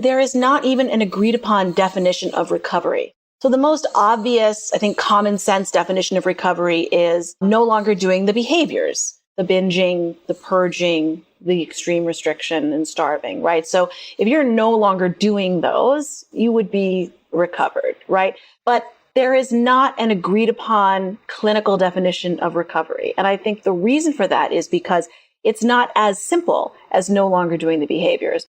there is not even an agreed upon definition of recovery. So the most obvious, I think, common sense definition of recovery is no longer doing the behaviors, the binging, the purging, the extreme restriction and starving, right? So if you're no longer doing those, you would be recovered, right? But there is not an agreed upon clinical definition of recovery. And I think the reason for that is because it's not as simple as no longer doing the behaviors.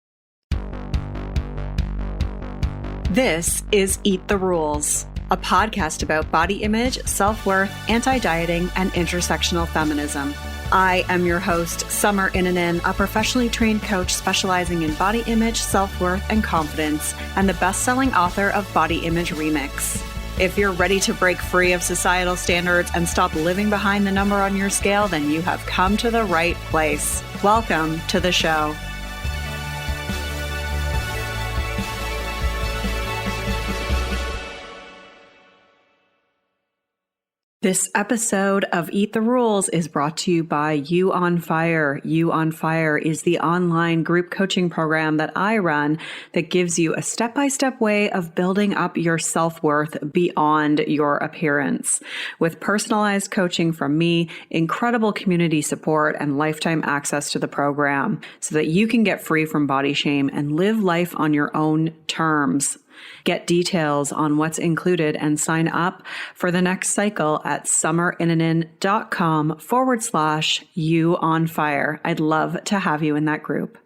This is Eat the Rules, a podcast about body image, self-worth, anti-dieting, and intersectional feminism. I am your host, Summer Inanen, a professionally trained coach specializing in body image, self-worth, and confidence, and the best-selling author of Body Image Remix. If you're ready to break free of societal standards and stop living behind the number on your scale, then you have come to the right place. Welcome to the show. This episode of Eat the Rules is brought to you by You on Fire. You on Fire is the online group coaching program that I run that gives you a step-by-step way of building up your self-worth beyond your appearance. With personalized coaching from me, incredible community support, and lifetime access to the program so that you can get free from body shame and live life on your own terms. Get details on what's included and sign up for the next cycle at summerinanen.com/you on fire. I'd love to have you in that group.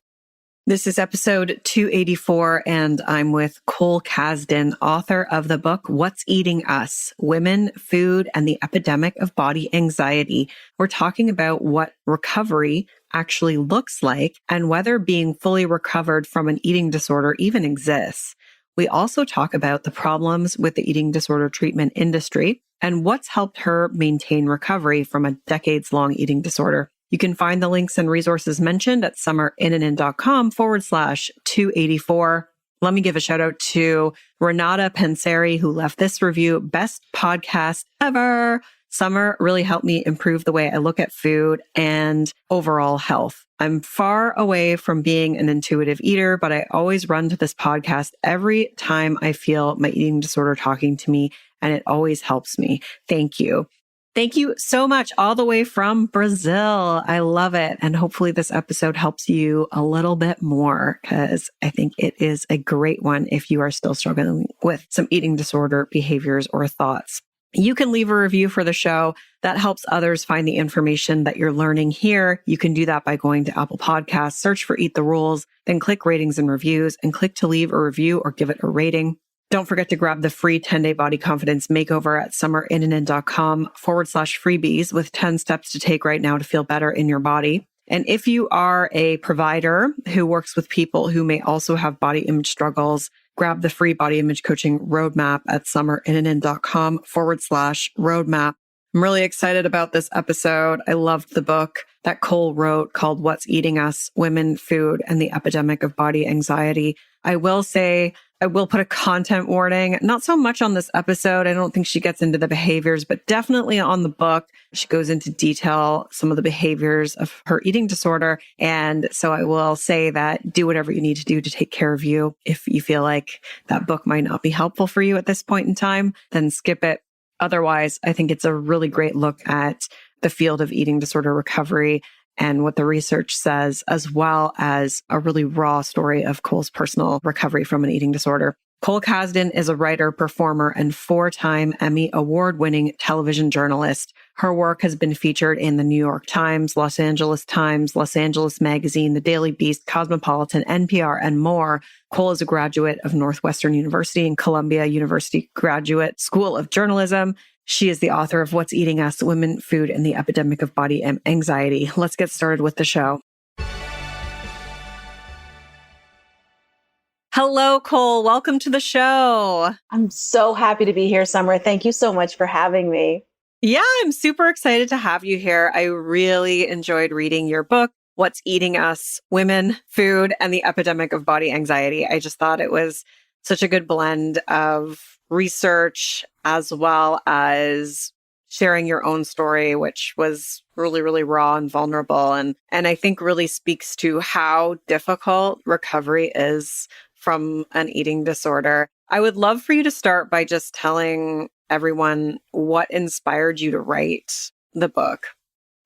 This is episode 284, and I'm with Cole Kazdin, author of the book, What's Eating Us? Women, Food, and the Epidemic of Body Anxiety. We're talking about what recovery actually looks like and whether being fully recovered from an eating disorder even exists. We also talk about the problems with the eating disorder treatment industry and what's helped her maintain recovery from a decades-long eating disorder. You can find the links and resources mentioned at summerinanen.com/284. Let me give a shout out to Renata Panseri, who left this review, best podcast ever. Summer really helped me improve the way I look at food and overall health. I'm far away from being an intuitive eater, but I always run to this podcast every time I feel my eating disorder talking to me, and it always helps me. Thank you. Thank you so much, all the way from Brazil. I love it. And hopefully this episode helps you a little bit more, because I think it is a great one if you are still struggling with some eating disorder behaviors or thoughts. You can leave a review for the show. That helps others find the information that you're learning here. You can do that by going to Apple Podcasts, search for Eat the Rules, then click ratings and reviews, and click to leave a review or give it a rating. Don't forget to grab the free 10-day Body Confidence Makeover at summerinanen.com/freebies with 10 steps to take right now to feel better in your body. And if you are a provider who works with people who may also have body image struggles, grab the free body image coaching roadmap at summerinanen.com/roadmap. I'm really excited about this episode. I loved the book that Cole wrote called What's Eating Us? Women, Food, and the Epidemic of Body Anxiety. I will say, I will put a content warning, not so much on this episode. I don't think she gets into the behaviors, but definitely on the book. She goes into detail some of the behaviors of her eating disorder. And so I will say that do whatever you need to do to take care of you. If you feel like that book might not be helpful for you at this point in time, then skip it. Otherwise, I think it's a really great look at the field of eating disorder recovery and what the research says, as well as a really raw story of Cole's personal recovery from an eating disorder. Cole Kazdin is a writer, performer, and 4-time Emmy award-winning television journalist. Her work has been featured in the New York Times, Los Angeles Times, Los Angeles Magazine, The Daily Beast, Cosmopolitan, NPR, and more. Cole is a graduate of Northwestern University and Columbia University Graduate School of Journalism. She is the author of What's Eating Us? Women, Food, and the Epidemic of Body Anxiety. Let's get started with the show. Hello, Cole. Welcome to the show. I'm so happy to be here, Summer. Thank you so much for having me. Yeah, I'm super excited to have you here. I really enjoyed reading your book, What's Eating Us? Women, Food, and the Epidemic of Body Anxiety. I just thought it was such a good blend of research as well as sharing your own story, which was really, really raw and vulnerable. And I think really speaks to how difficult recovery is from an eating disorder. I would love for you to start by just telling everyone what inspired you to write the book.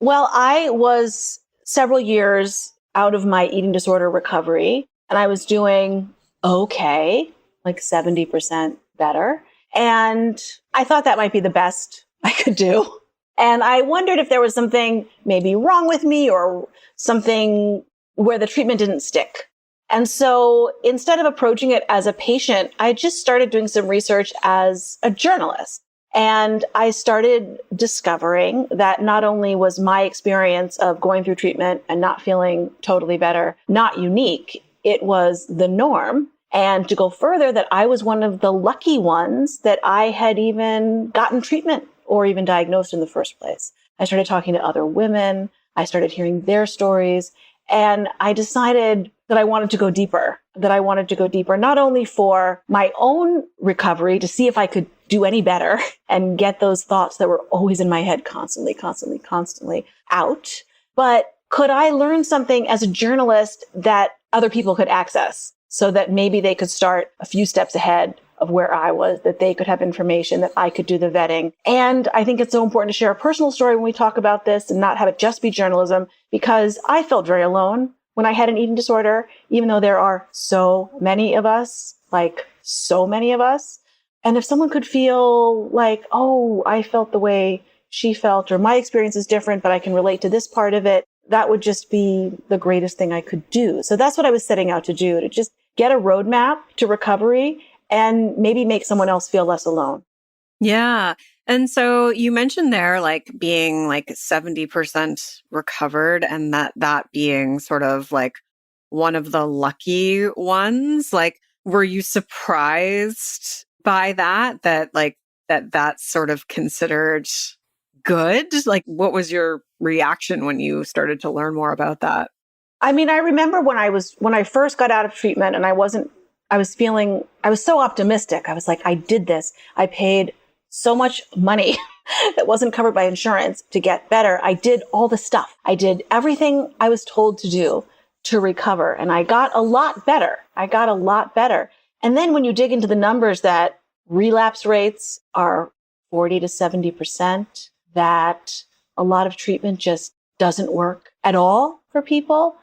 Well, I was several years out of my eating disorder recovery, and I was doing okay, like 70% better. And I thought that might be the best I could do. And I wondered if there was something maybe wrong with me or something where the treatment didn't stick. And so instead of approaching it as a patient, I just started doing some research as a journalist. And I started discovering that not only was my experience of going through treatment and not feeling totally better not unique, it was the norm. And to go further, that I was one of the lucky ones that I had even gotten treatment or even diagnosed in the first place. I started talking to other women. I started hearing their stories. And I decided that I wanted to go deeper, not only for my own recovery to see if I could do any better and get those thoughts that were always in my head constantly out, but could I learn something as a journalist that other people could access so that maybe they could start a few steps ahead of where I was, that they could have information, that I could do the vetting. And I think it's so important to share a personal story when we talk about this and not have it just be journalism, because I felt very alone when I had an eating disorder, even though there are so many of us, like so many of us. And if someone could feel like, oh, I felt the way she felt, or my experience is different, but I can relate to this part of it, that would just be the greatest thing I could do. So that's what I was setting out to do, to just get a roadmap to recovery and maybe make someone else feel less alone. Yeah. And so you mentioned there, like being like 70% recovered and that being sort of like one of the lucky ones. Like, were you surprised by that's sort of considered good? Like, what was your reaction when you started to learn more about that? I mean, I remember when I first got out of treatment and I was so optimistic. I was like, I did this. I paid so much money that wasn't covered by insurance to get better. I did all the stuff. I did everything I was told to do to recover. And I got a lot better. And then when you dig into the numbers that relapse rates are 40 to 70%, that a lot of treatment just doesn't work at all for people,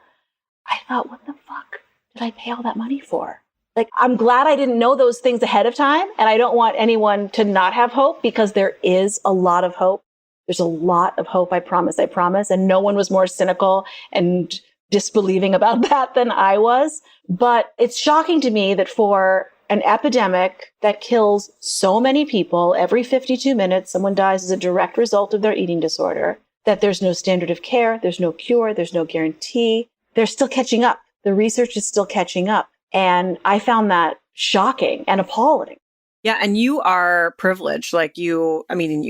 I thought, what the fuck did I pay all that money for? Like, I'm glad I didn't know those things ahead of time. And I don't want anyone to not have hope, because there is a lot of hope. There's a lot of hope. I promise. And no one was more cynical and disbelieving about that than I was. But it's shocking to me that for an epidemic that kills so many people, every 52 minutes, someone dies as a direct result of their eating disorder, that there's no standard of care, there's no cure, there's no guarantee. They're still catching up. The research is still catching up. And I found that shocking and appalling. Yeah. And you are privileged. Like you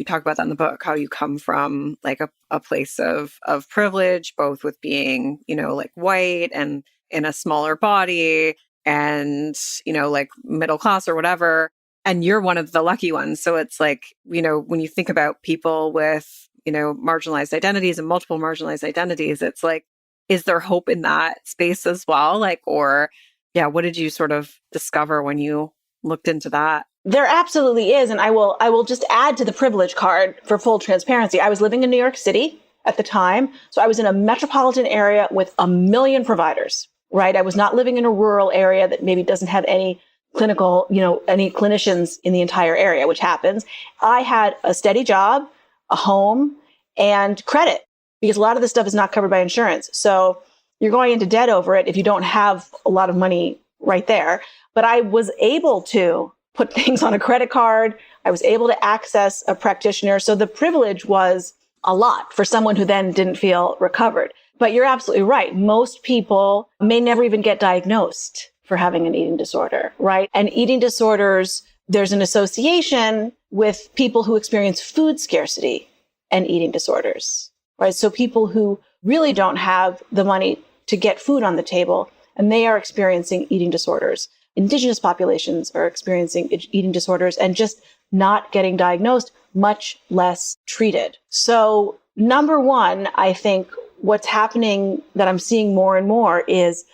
talk about that in the book, how you come from like a place of privilege, both with being, like white and in a smaller body and, like middle class or whatever. And you're one of the lucky ones. So it's like, when you think about people with, marginalized identities and multiple marginalized identities, it's like, is there hope in that space as well? Like, or yeah, what did you sort of discover when you looked into that? There absolutely is. And I will just add to the privilege card for full transparency. I was living in New York City at the time. So I was in a metropolitan area with 1 million providers, right? I was not living in a rural area that maybe doesn't have any clinical, any clinicians in the entire area, which happens. I had a steady job, a home, and credit, because a lot of this stuff is not covered by insurance. So you're going into debt over it if you don't have a lot of money right there. But I was able to put things on a credit card. I was able to access a practitioner. So the privilege was a lot for someone who then didn't feel recovered. But you're absolutely right. Most people may never even get diagnosed for having an eating disorder, right? And eating disorders, there's an association with people who experience food scarcity and eating disorders, right? So people who really don't have the money to get food on the table, and they are experiencing eating disorders. Indigenous populations are experiencing eating disorders and just not getting diagnosed, much less treated. So number one, I think what's happening that I'm seeing more and more is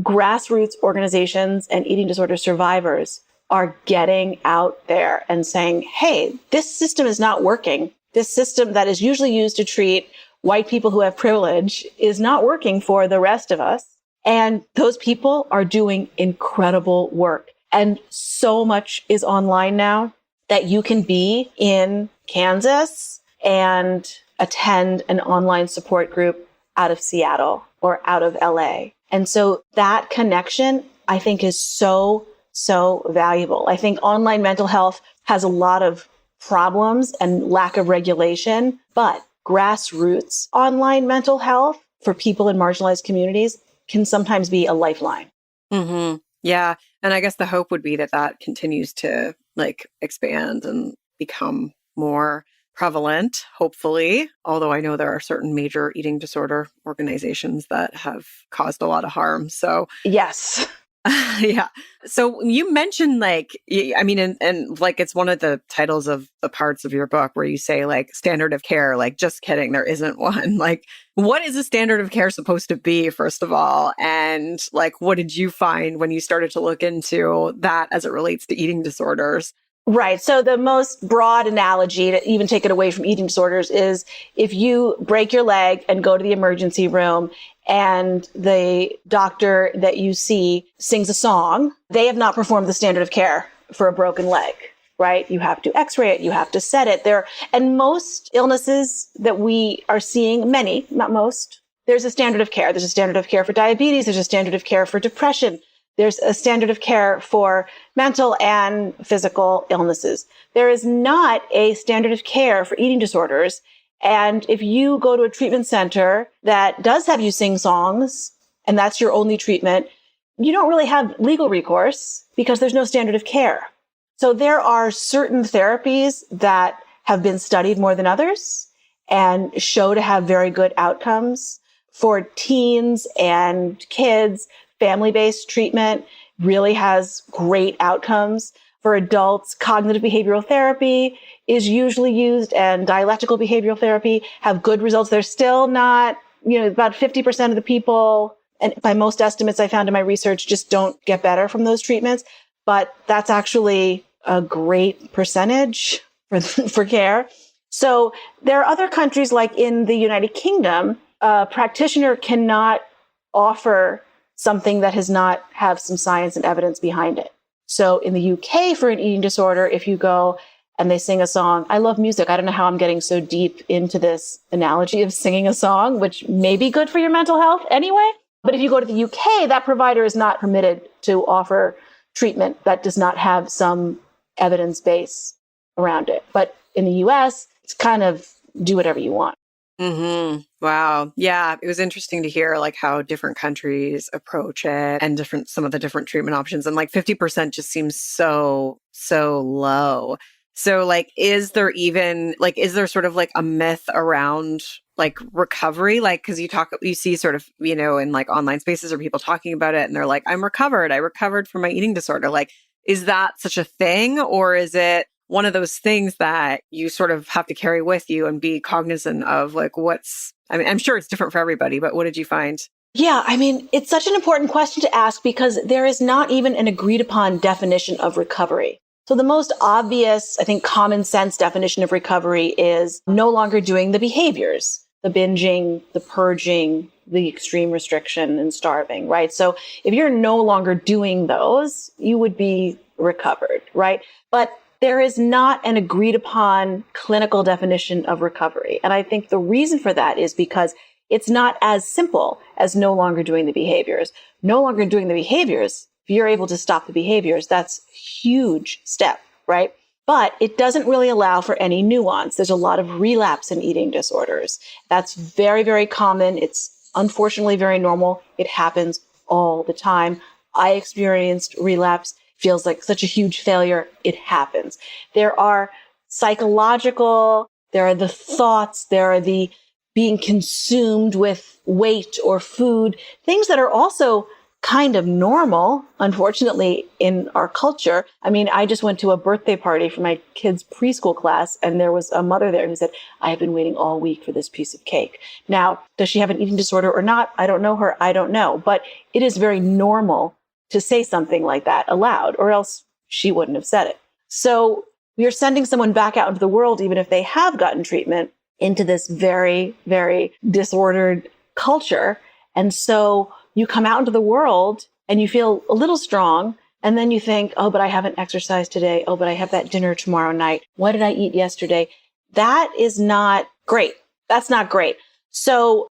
grassroots organizations and eating disorder survivors are getting out there and saying, hey, this system is not working. This system that is usually used to treat white people who have privilege is not working for the rest of us. And those people are doing incredible work. And so much is online now that you can be in Kansas and attend an online support group out of Seattle or out of LA. And so that connection, I think, is so valuable. I think online mental health has a lot of problems and lack of regulation, but grassroots online mental health for people in marginalized communities can sometimes be a lifeline. Mm-hmm. Yeah. And I guess the hope would be that that continues to expand and become more prevalent, hopefully. Although I know there are certain major eating disorder organizations that have caused a lot of harm. So yes. Yeah. So you mentioned and it's one of the titles of the parts of your book where you say standard of care, just kidding, there isn't one. What is a standard of care supposed to be, first of all? And what did you find when you started to look into that as it relates to eating disorders? Right. So the most broad analogy to even take it away from eating disorders is if you break your leg and go to the emergency room and the doctor that you see sings a song, they have not performed the standard of care for a broken leg, right? You have to x-ray it, you have to set it there. And most illnesses that we are seeing, many, not most, there's a standard of care. There's a standard of care for diabetes. There's a standard of care for depression. There's a standard of care for mental and physical illnesses. There is not a standard of care for eating disorders. And if you go to a treatment center that does have you sing songs, and that's your only treatment, you don't really have legal recourse because there's no standard of care. So there are certain therapies that have been studied more than others and show to have very good outcomes. For teens and kids, family-based treatment really has great outcomes. For adults, cognitive behavioral therapy is usually used, and dialectical behavioral therapy have good results. They're still not, about 50% of the people, and by most estimates I found in my research, just don't get better from those treatments. But that's actually a great percentage for care. So there are other countries, like in the United Kingdom, a practitioner cannot offer something that has not have some science and evidence behind it. So in the UK, for an eating disorder, if you go and they sing a song, I love music. I don't know how I'm getting so deep into this analogy of singing a song, which may be good for your mental health anyway. But if you go to the UK, that provider is not permitted to offer treatment that does not have some evidence base around it. But in the US, it's kind of do whatever you want. Mm-hmm. Wow. Yeah. It was interesting to hear how different countries approach it and some of the different treatment options. And 50% just seems so low. So is there sort of a myth around recovery? Cause you see sort of, in online spaces or people talking about it and they're like, I'm recovered. I recovered from my eating disorder. Is that such a thing, or is it one of those things that you sort of have to carry with you and be cognizant of I'm sure it's different for everybody, but what did you find? Yeah, it's such an important question to ask because there is not even an agreed upon definition of recovery. So the most obvious, I think, common sense definition of recovery is no longer doing the behaviors, the binging, the purging, the extreme restriction and starving, right? So if you're no longer doing those, you would be recovered, right? But there is not an agreed upon clinical definition of recovery. And I think the reason for that is because it's not as simple as no longer doing the behaviors. No longer doing the behaviors, if you're able to stop the behaviors, that's a huge step, right? But it doesn't really allow for any nuance. There's a lot of relapse in eating disorders. That's very, very common. It's unfortunately very normal. It happens all the time. I experienced relapse. Feels like such a huge failure. It happens. There are psychological, there are the thoughts, there are the being consumed with weight or food, things that are also kind of normal, unfortunately, in our culture. I mean, I just went to a birthday party for my kids' preschool class, and there was a mother there who said, I have been waiting all week for this piece of cake. Now, does she have an eating disorder or not? I don't know her. I don't know. But it is very normal to say something like that aloud, or else she wouldn't have said it. So we are sending someone back out into the world, even if they have gotten treatment, into this very, very disordered culture. And so you come out into the world and you feel a little strong. And then you think, oh, but I haven't exercised today. Oh, but I have that dinner tomorrow night. What did I eat yesterday? That is not great. That's not great. So,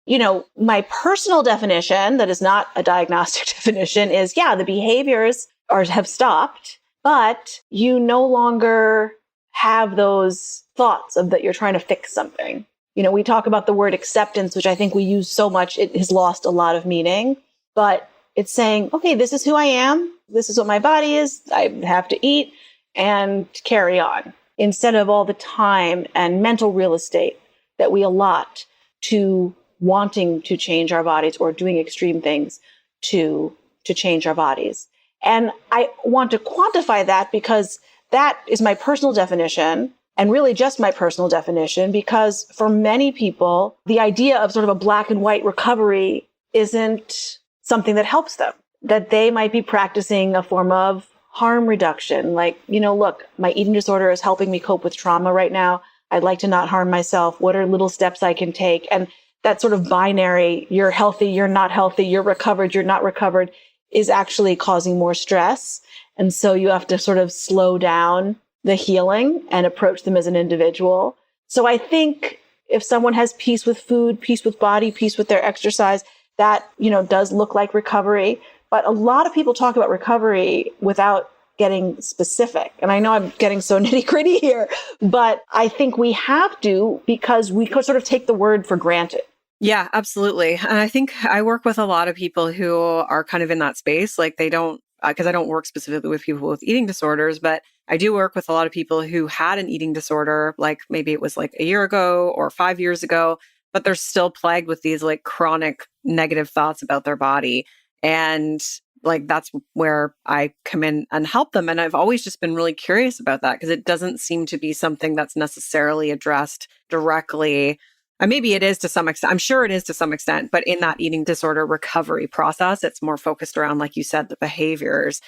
my personal definition, that is not a diagnostic definition, is, the behaviors have stopped, but you no longer have those thoughts of that you're trying to fix something. We talk about the word acceptance, which I think we use so much, it has lost a lot of meaning. But it's saying, okay, this is who I am. This is what my body is. I have to eat and carry on, instead of all the time and mental real estate that we allot to wanting to change our bodies or doing extreme things to change our bodies. And I want to quantify that because that is my personal definition, and really just my personal definition, because for many people, the idea of sort of a black and white recovery isn't something that helps them, that they might be practicing a form of harm reduction. Like, look, my eating disorder is helping me cope with trauma right now. I'd like to not harm myself. What are little steps I can take? And that sort of binary, you're healthy, you're not healthy, you're recovered, you're not recovered, is actually causing more stress. And so you have to sort of slow down the healing and approach them as an individual. So I think if someone has peace with food, peace with body, peace with their exercise, that, does look like recovery. But a lot of people talk about recovery without getting specific. And I know I'm getting so nitty gritty here, but I think we have to, because we could sort of take the word for granted. Yeah, absolutely. And I think I work with a lot of people who are kind of in that space. Like they don't, because I don't work specifically with people with eating disorders, but I do work with a lot of people who had an eating disorder, like maybe it was like a year ago or 5 years ago, but they're still plagued with these like chronic negative thoughts about their body. And like, that's where I come in and help them. And I've always just been really curious about that because it doesn't seem to be something that's necessarily addressed directly. And maybe it is to some extent. I'm sure it is to some extent, but in that eating disorder recovery process, it's more focused around, like you said, the behaviors.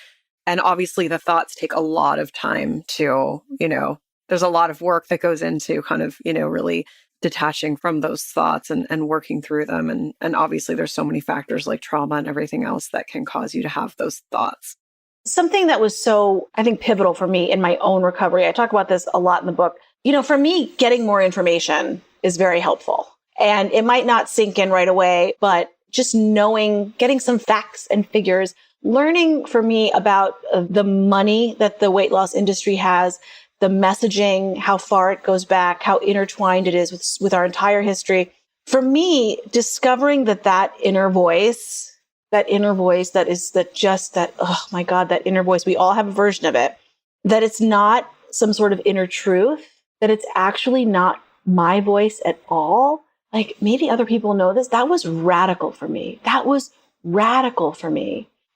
And obviously the thoughts take a lot of time to, there's a lot of work that goes into kind of, really detaching from those thoughts and working through them. And obviously there's so many factors like trauma and everything else that can cause you to have those thoughts. Something that was so, I think, pivotal for me in my own recovery, I talk about this a lot in the book. For me, getting more information is very helpful. And it might not sink in right away, but just knowing, getting some facts and figures, learning for me about the money that the weight loss industry has, the messaging, how far it goes back, how intertwined it is with our entire history. For me, discovering that inner voice that is oh my God, that inner voice, we all have a version of it, that it's not some sort of inner truth, that it's actually not my voice at all. Like maybe other people know this. That was radical for me.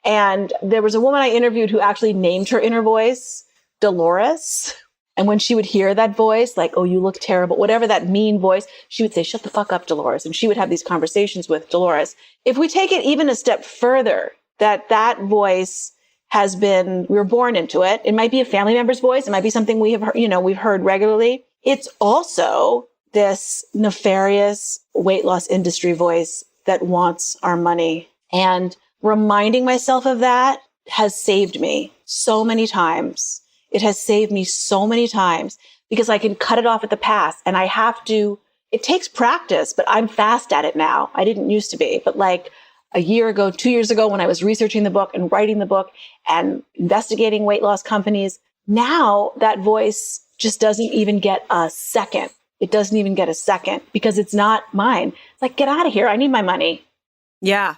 And there was a woman I interviewed who actually named her inner voice Dolores. And when she would hear that voice, like, oh, you look terrible, whatever that mean voice, she would say, shut the fuck up, Dolores. And she would have these conversations with Dolores. If we take it even a step further, that voice has been, we were born into it. It might be a family member's voice. It might be something we have, we've heard regularly. It's also this nefarious weight loss industry voice that wants our money. And reminding myself of that has saved me so many times. It has saved me so many times because I can cut it off at the pass, and I have to, it takes practice, but I'm fast at it now. I didn't used to be, but like a year ago, 2 years ago, when I was researching the book and writing the book and investigating weight loss companies, now that voice just doesn't even get a second. It doesn't even get a second because it's not mine. It's like, get out of here. I need my money. Yeah,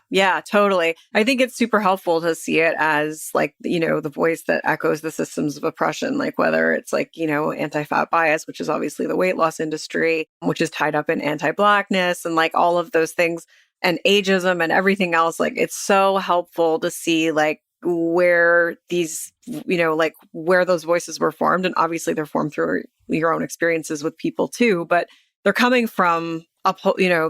totally. I think it's super helpful to see it as like, the voice that echoes the systems of oppression, like whether it's like, anti-fat bias, which is obviously the weight loss industry, which is tied up in anti-Blackness and like all of those things. and ageism and everything else. Like, it's so helpful to see like where these, like where those voices were formed. And obviously they're formed through your own experiences with people too, but they're coming from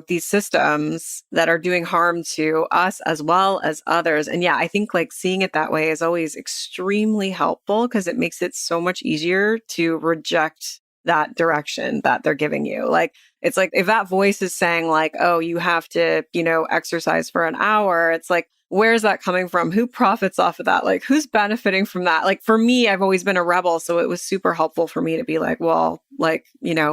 these systems that are doing harm to us as well as others. And yeah, I think like seeing it that way is always extremely helpful because it makes it so much easier to reject that direction that they're giving you. Like, it's like if that voice is saying like, oh, you have to, exercise for an hour, it's like, where's that coming from? Who profits off of that? Like, who's benefiting from that? Like, for me, I've always been a rebel. So it was super helpful for me to be like, well, like,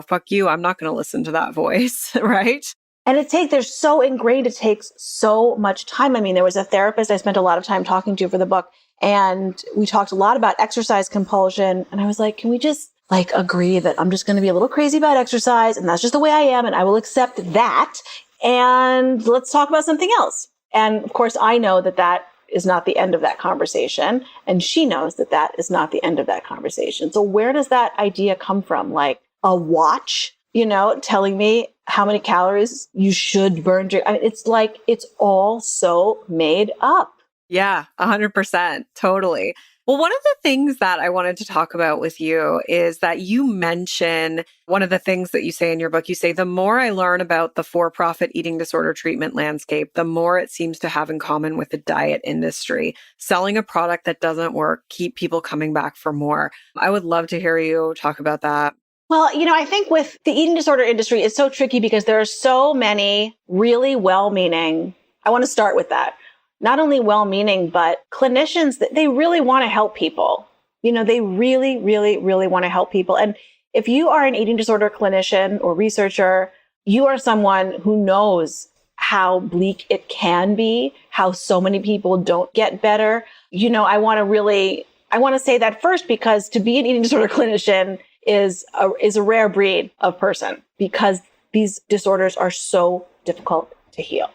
fuck you. I'm not going to listen to that voice. Right. And they're so ingrained. It takes so much time. I mean, there was a therapist I spent a lot of time talking to for the book, and we talked a lot about exercise compulsion. And I was like, can we just like agree that I'm just going to be a little crazy about exercise and that's just the way I am. And I will accept that. And let's talk about something else. And of course, I know that that is not the end of that conversation. And she knows that that is not the end of that conversation. So where does that idea come from? Like a watch, telling me how many calories you should burn. I mean, it's like, it's all so made up. Yeah, 100%. Totally. Well, one of the things that I wanted to talk about with you is that you mention one of the things that you say in your book. You say, the more I learn about the for-profit eating disorder treatment landscape, the more it seems to have in common with the diet industry. Selling a product that doesn't work, keep people coming back for more. I would love to hear you talk about that. Well, I think with the eating disorder industry, it's so tricky because there are so many really well-meaning, I want to start with that. Not only well-meaning, but clinicians, they really want to help people. They really, really, really want to help people. And if you are an eating disorder clinician or researcher, you are someone who knows how bleak it can be, how so many people don't get better. I want to say that first, because to be an eating disorder clinician is a rare breed of person because these disorders are so difficult to heal.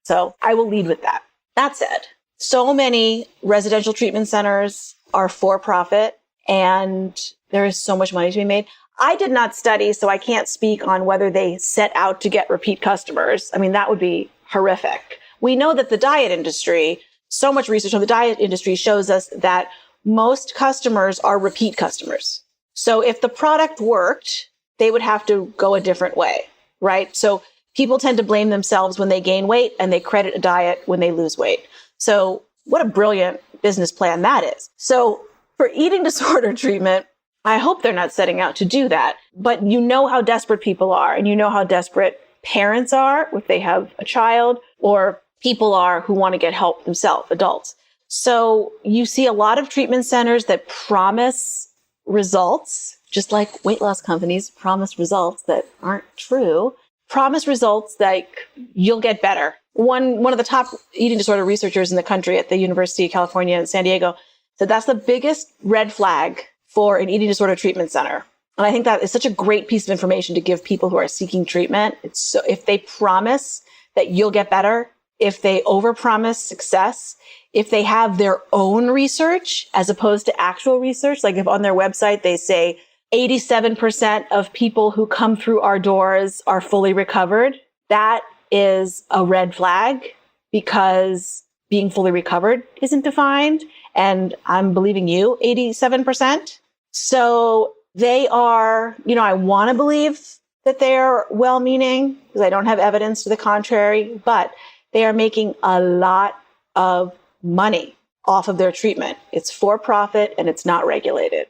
So I will lead with that. That said, so many residential treatment centers are for profit and there is so much money to be made. I did not study, so I can't speak on whether they set out to get repeat customers. I mean, that would be horrific. We know that the diet industry, so much research on the diet industry shows us that most customers are repeat customers. So if the product worked, they would have to go a different way, right? So people tend to blame themselves when they gain weight and they credit a diet when they lose weight. So what a brilliant business plan that is. So for eating disorder treatment, I hope they're not setting out to do that. But you know how desperate people are, and you know how desperate parents are if they have a child, or people are who want to get help themselves, adults. So you see a lot of treatment centers that promise results, just like weight loss companies promise results that aren't true. Promise results like you'll get better. One of the top eating disorder researchers in the country at the University of California in San Diego said that's the biggest red flag for an eating disorder treatment center. And I think that is such a great piece of information to give people who are seeking treatment. It's so, if they promise that you'll get better, if they overpromise success, if they have their own research as opposed to actual research, like if on their website they say 87% of people who come through our doors are fully recovered, that is a red flag because being fully recovered isn't defined. And I'm believing you, 87%. So they are, I want to believe that they're well-meaning because I don't have evidence to the contrary, but they are making a lot of money off of their treatment. It's for profit and it's not regulated.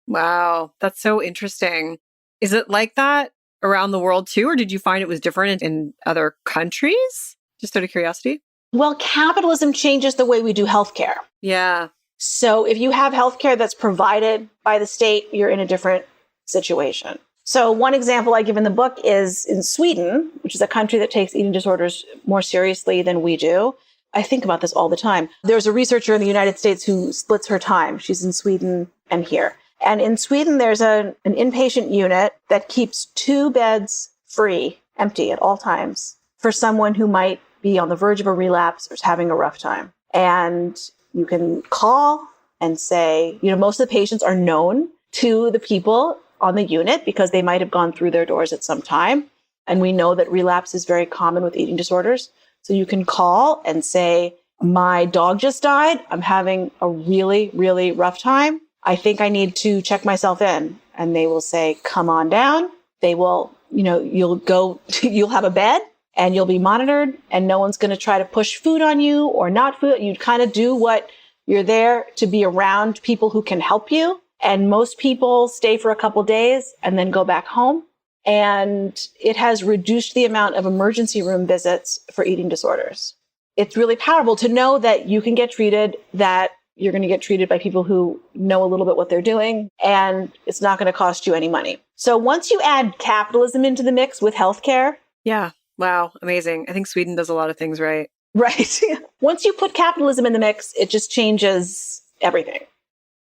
Wow, that's so interesting. Is it like that around the world too, or did you find it was different in other countries? Just out of curiosity. Well, capitalism changes the way we do healthcare. Yeah. So if you have healthcare that's provided by the state, you're in a different situation. So one example I give in the book is in Sweden, which is a country that takes eating disorders more seriously than we do. I think about this all the time. There's a researcher in the United States who splits her time. She's in Sweden and here. And in Sweden, there's an inpatient unit that keeps 2 beds free, empty at all times for someone who might be on the verge of a relapse or is having a rough time. And you can call and say, most of the patients are known to the people on the unit because they might have gone through their doors at some time. And we know that relapse is very common with eating disorders. So you can call and say, my dog just died. I'm having a really, really rough time. I think I need to check myself in. And they will say, come on down. They will, you'll go, you'll have a bed and you'll be monitored and no one's going to try to push food on you or not food. You kind of do what you're there to be around people who can help you. And most people stay for a couple days and then go back home. And it has reduced the amount of emergency room visits for eating disorders. It's really powerful to know that you can get treated, that you're going to get treated by people who know a little bit what they're doing, and it's not going to cost you any money. So once you add capitalism into the mix with healthcare. Yeah. Wow. Amazing. I think Sweden does a lot of things right. Right. Once you put capitalism in the mix, it just changes everything.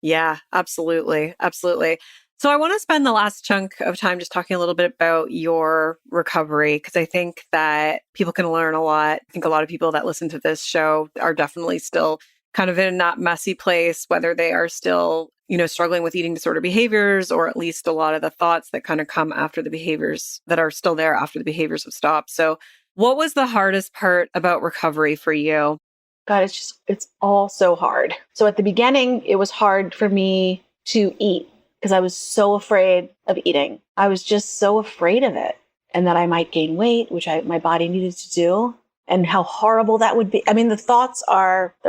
Yeah, absolutely. Absolutely. So I want to spend the last chunk of time just talking a little bit about your recovery, because I think that people can learn a lot. I think a lot of people that listen to this show are definitely still kind of in that messy place, whether they are still, struggling with eating disorder behaviors, or at least a lot of the thoughts that kind of come after the behaviors that are still there after the behaviors have stopped. So what was the hardest part about recovery for you? God, it's all so hard. So at the beginning, it was hard for me to eat because I was so afraid of eating. I was just so afraid of it and that I might gain weight, which my body needed to do, and how horrible that would be. I mean, they're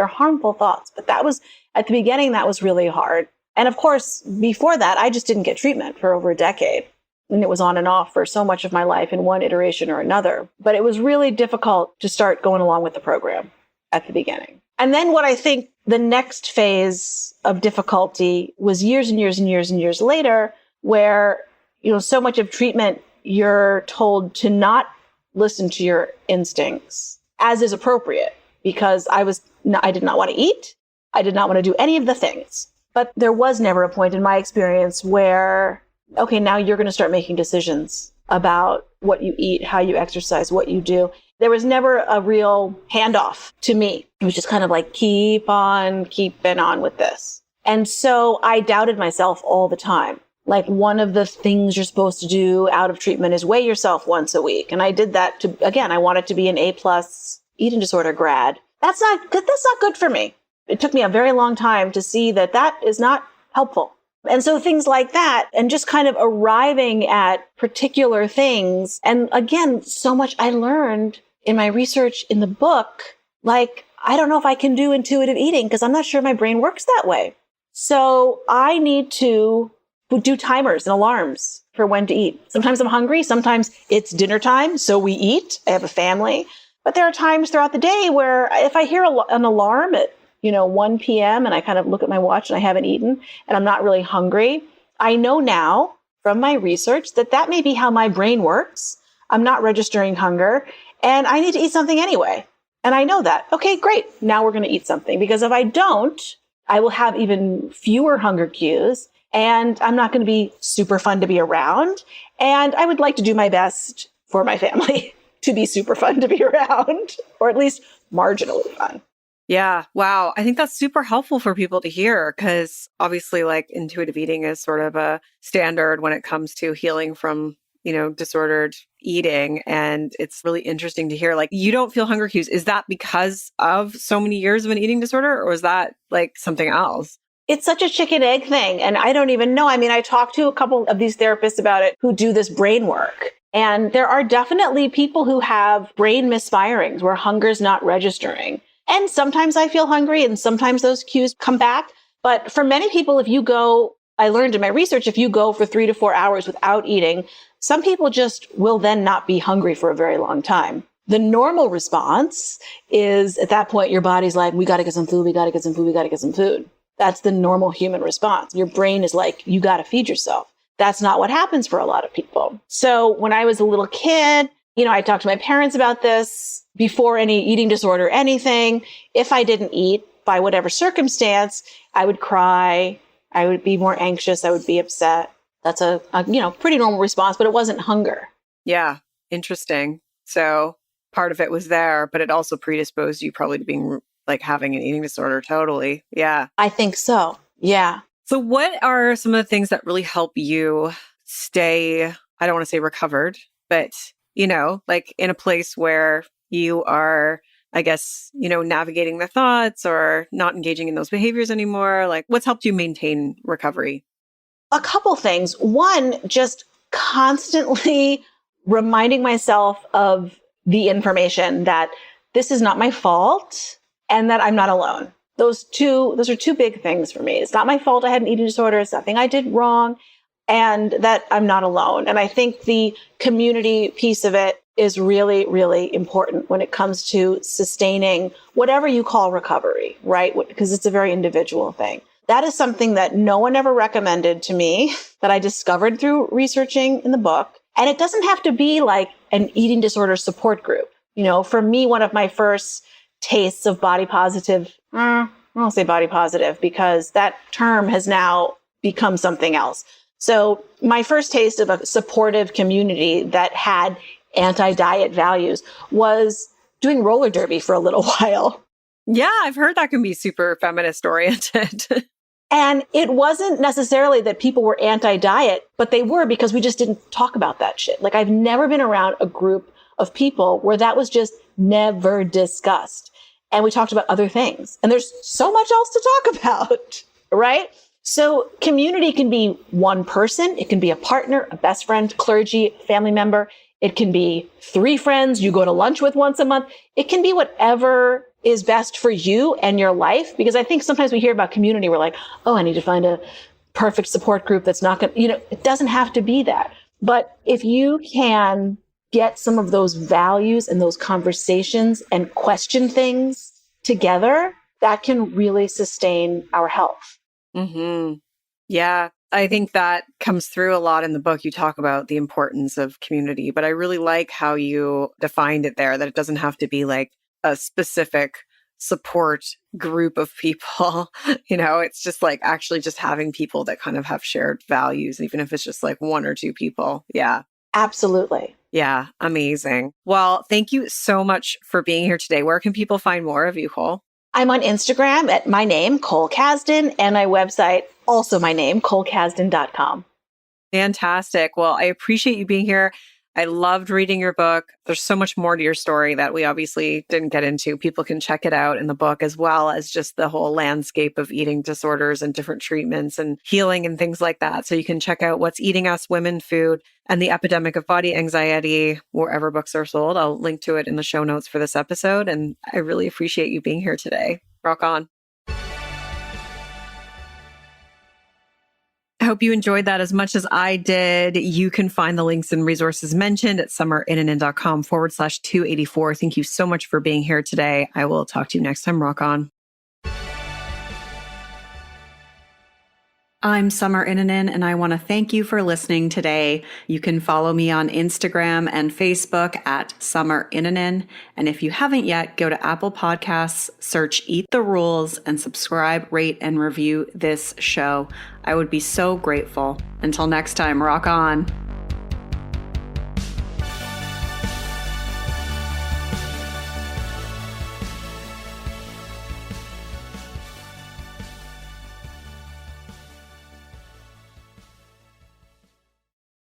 harmful thoughts, but at the beginning, that was really hard. And of course, before that, I just didn't get treatment for over a decade. And it was on and off for so much of my life in one iteration or another. But it was really difficult to start going along with the program at the beginning. And then what I think the next phase of difficulty was years and years and years and years later, where, so much of treatment, you're told to not listen to your instincts as is appropriate, because I did not want to eat. I did not want to do any of the things. But there was never a point in my experience where, okay, now you're going to start making decisions about what you eat, how you exercise, what you do. There was never a real handoff to me. It was just kind of like, keep on keeping on with this. And so I doubted myself all the time. Like, one of the things you're supposed to do out of treatment is weigh yourself once a week. And I did that I wanted to be an A+ eating disorder grad. That's not good. That's not good for me. It took me a very long time to see that is not helpful. And so things like that, and just kind of arriving at particular things. And again, so much I learned in my research in the book, like, I don't know if I can do intuitive eating because I'm not sure my brain works that way. So I need to do timers and alarms for when to eat. Sometimes I'm hungry. Sometimes it's dinner time, so we eat. I have a family. But there are times throughout the day where if I hear an alarm at 1 p.m. and I kind of look at my watch and I haven't eaten and I'm not really hungry, I know now from my research that may be how my brain works. I'm not registering hunger and I need to eat something anyway. And I know that. Okay, great. Now we're going to eat something, because if I don't, I will have even fewer hunger cues and I'm not going to be super fun to be around. And I would like to do my best for my family to be super fun to be around, or at least marginally fun. Yeah. Wow. I think that's super helpful for people to hear, because obviously, like, intuitive eating is sort of a standard when it comes to healing from, disordered eating. And it's really interesting to hear, like, you don't feel hunger cues. Is that because of so many years of an eating disorder, or is that like something else? It's such a chicken egg thing. And I don't even know. I mean, I talked to a couple of these therapists about it who do this brain work. And there are definitely people who have brain misfirings where hunger's not registering. And sometimes I feel hungry and sometimes those cues come back. But for many people, I learned in my research, if you go for 3 to 4 hours without eating, some people just will then not be hungry for a very long time. The normal response is at that point, your body's like, we got to get some food. We got to get some food. We got to get some food. That's the normal human response. Your brain is like, you got to feed yourself. That's not what happens for a lot of people. So when I was a little kid, I talked to my parents about this before any eating disorder, anything. If I didn't eat by whatever circumstance, I would cry. I would be more anxious. I would be upset. That's a pretty normal response, but it wasn't hunger. Yeah. Interesting. So part of it was there, but it also predisposed you probably to being like having an eating disorder. Totally. Yeah. I think so. Yeah. So what are some of the things that really help you stay, I don't want to say recovered, but, like in a place where you are, I guess, navigating the thoughts or not engaging in those behaviors anymore? Like, what's helped you maintain recovery? A couple things. One, just constantly reminding myself of the information that this is not my fault and that I'm not alone. Those are two big things for me. It's not my fault I had an eating disorder. It's nothing I did wrong, and that I'm not alone. And I think the community piece of it is really, really important when it comes to sustaining whatever you call recovery, right? Because it's a very individual thing. That is something that no one ever recommended to me, that I discovered through researching in the book. And it doesn't have to be like an eating disorder support group. For me, one of my first tastes of body positive, I won't say body positive because that term has now become something else. So my first taste of a supportive community that had anti-diet values was doing roller derby for a little while. Yeah, I've heard that can be super feminist oriented. And it wasn't necessarily that people were anti-diet, but they were because we just didn't talk about that shit. Like, I've never been around a group of people where that was just never discussed. And we talked about other things. And there's so much else to talk about, right? So community can be one person. It can be a partner, a best friend, clergy, family member. It can be 3 friends you go to lunch with once a month. It can be whatever is best for you and your life. Because I think sometimes we hear about community, we're like, oh, I need to find a perfect support group that's not going to, it doesn't have to be that. But if you can get some of those values and those conversations and question things together, that can really sustain our health. Mm-hmm. Yeah, I think that comes through a lot in the book. You talk about the importance of community, but I really like how you defined it there, that it doesn't have to be like a specific support group of people. It's just like actually just having people that kind of have shared values, even if it's just like 1 or 2 people. Yeah. Absolutely. Yeah. Amazing. Well, thank you so much for being here today. Where can people find more of you, Cole? I'm on Instagram at my name, Cole Kazdin, and my website, also my name, ColeKazdin.com. Fantastic. Well, I appreciate you being here. I loved reading your book. There's so much more to your story that we obviously didn't get into. People can check it out in the book, as well as just the whole landscape of eating disorders and different treatments and healing and things like that. So you can check out What's Eating Us, Women, Food, and the Epidemic of Body Anxiety wherever books are sold. I'll link to it in the show notes for this episode. And I really appreciate you being here today. Rock on. I hope you enjoyed that as much as I did. You can find the links and resources mentioned at summerinnanen.com/284. Thank you so much for being here today. I will talk to you next time. Rock on. I'm Summer Innanen, and I want to thank you for listening today. You can follow me on Instagram and Facebook at Summer Innanen. And if you haven't yet, go to Apple Podcasts, search Eat the Rules, and subscribe, rate, and review this show. I would be so grateful. Until next time, rock on.